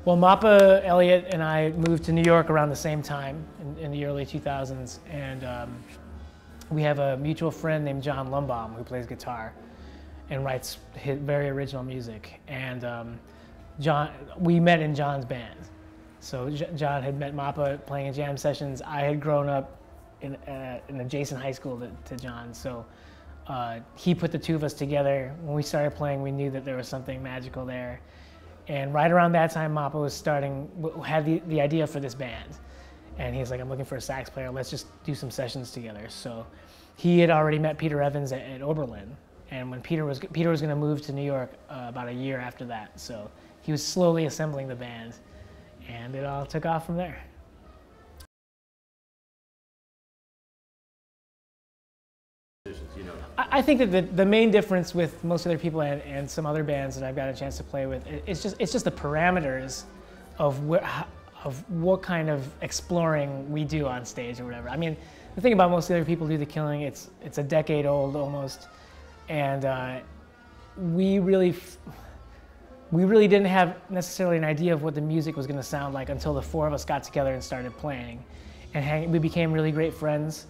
Well, Mappa, Elliott, and I moved to New York around the same time in the early 2000s, and we have a mutual friend named Jon Irabagon who plays guitar and writes very original music. And we met in Jon's band. So Jon had met Mappa playing in jam sessions. I had grown up in an adjacent high school to Jon, so he put the two of us together. When we started playing, we knew that there was something magical there. And right around that time, Mappa had the idea for this band. And he's like, I'm looking for a sax player, let's just do some sessions together. So he had already met Peter Evans at Oberlin. And when Peter was going to move to New York about a year after that. So he was slowly assembling the band, and it all took off from there. I think that the main difference with most other people and some other bands that I've got a chance to play with, it's just the parameters of what kind of exploring we do on stage or whatever. I mean, the thing about most of the other people who do the Killing, it's a decade old almost, and we really didn't have necessarily an idea of what the music was going to sound like until the four of us got together and started playing, and we became really great friends,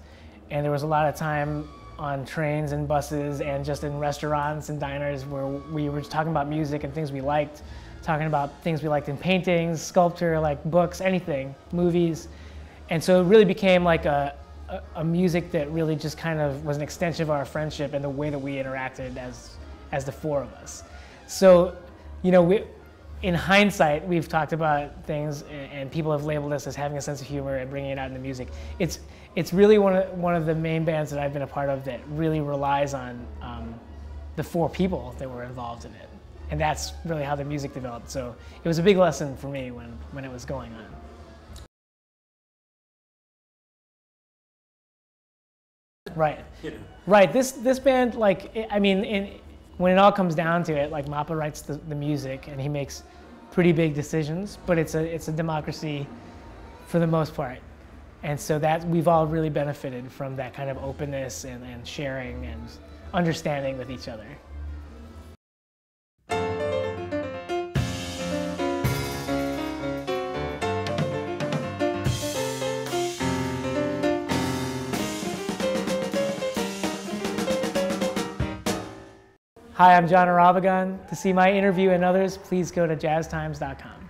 and there was a lot of time on trains and buses and just in restaurants and diners where we were just talking about music and things we liked, talking about things we liked in paintings, sculpture, like books, anything, movies. And so it really became like a music that really just kind of was an extension of our friendship and the way that we interacted as the four of us. So, you know, in hindsight, we've talked about things and people have labeled us as having a sense of humor and bringing it out in the music. It's really one of the main bands that I've been a part of that really relies on the four people that were involved in it. And that's really how the music developed. So it was a big lesson for me when it was going on. Right. Yeah. Right. This band, like, I mean, when it all comes down to it, like Mappa writes the music and he makes pretty big decisions, but it's a democracy for the most part. And so that we've all really benefited from that kind of openness and sharing and understanding with each other. Hi, I'm Jon Irabagon. To see my interview and others, please go to jazztimes.com.